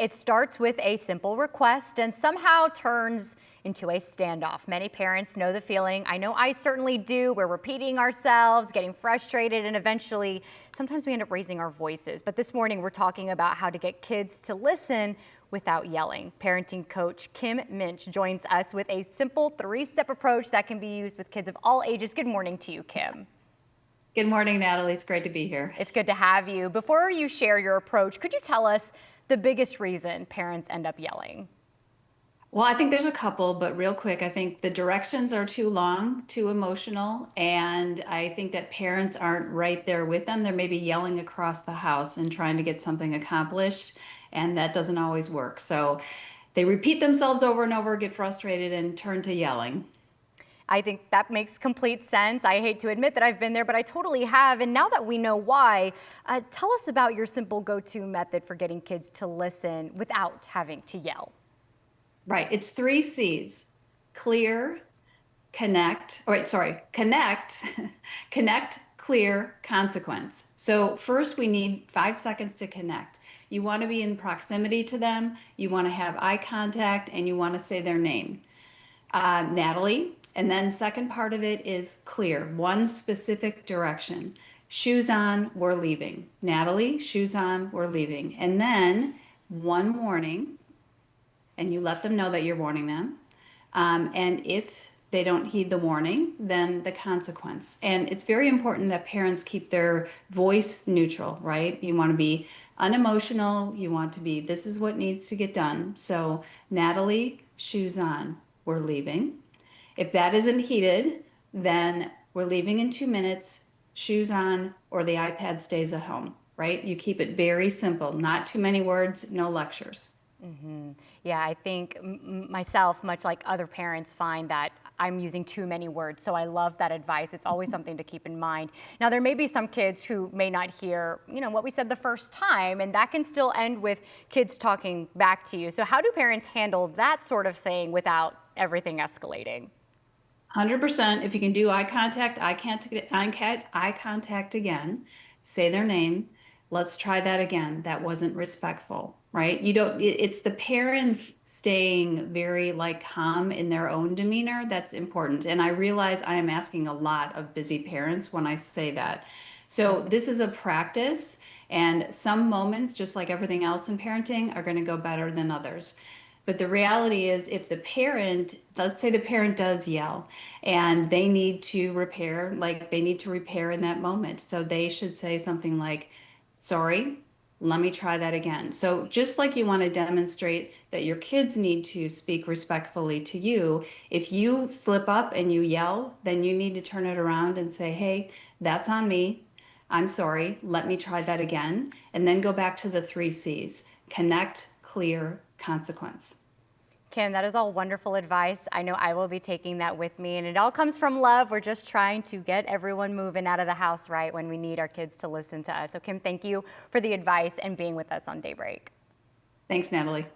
It starts with a simple request and somehow turns into a standoff. Many parents know the feeling. I know I certainly do. We're repeating ourselves, getting frustrated, and eventually sometimes we end up raising our voices. But this morning we're talking about how to get kids to listen without yelling. Parenting coach Kim Muench joins us with a simple 3-step approach that can be used with kids of all ages. Good morning to you, Kim. Good morning, Natalie. It's great to be here. It's good to have you. Before you share your approach, could you tell us the biggest reason parents end up yelling? Well, I think there's a couple, but real quick, I think the directions are too long, too emotional, and I think that parents aren't right there with them. They're maybe yelling across the house and trying to get something accomplished, and that doesn't always work. So they repeat themselves over and over, get frustrated, and turn to yelling. I think that makes complete sense. I hate to admit that I've been there, but I totally have. And now that we know why, tell us about your simple go-to method for getting kids to listen without having to yell. Right. It's 3 C's: clear, connect, connect, connect, clear, consequence. So first we need 5 seconds to connect. You want to be in proximity to them, you want to have eye contact, and you want to say their name. Natalie. And then second part of it is clear, one specific direction. Shoes on, we're leaving. Natalie, shoes on, we're leaving. And then one warning, and you let them know that you're warning them. And if they don't heed the warning, then the consequence. And it's very important that parents keep their voice neutral, right? You want to be unemotional. You want to be, this is what needs to get done. So Natalie, shoes on, we're leaving. If that isn't heeded, then we're leaving in 2 minutes, shoes on, or the iPad stays at home, right? You keep it very simple, not too many words, no lectures. Yeah, I think myself, much like other parents, find that I'm using too many words. So I love that advice. It's always something to keep in mind. Now, there may be some kids who may not hear, what we said the first time, and that can still end with kids talking back to you. So how do parents handle that sort of thing without everything escalating? 100%. If you can do eye contact, eye contact again, say their name. Let's try that again. That wasn't respectful, right? It's the parents staying very calm in their own demeanor. That's important. And I realize I am asking a lot of busy parents when I say that. So this is a practice, and some moments, just like everything else in parenting, are going to go better than others. But the reality is, if the parent, let's say the parent does yell and they need to repair, in that moment. So they should say something like, sorry, let me try that again. So just like you want to demonstrate that your kids need to speak respectfully to you, if you slip up and you yell, then you need to turn it around and say, hey, that's on me. I'm sorry, let me try that again. And then go back to the 3 C's: connect, clear, consequence. Kim, that is all wonderful advice. I know I will be taking that with me, and it all comes from love. We're just trying to get everyone moving out of the house right when we need our kids to listen to us. So Kim, thank you for the advice and being with us on Daybreak. Thanks, Natalie.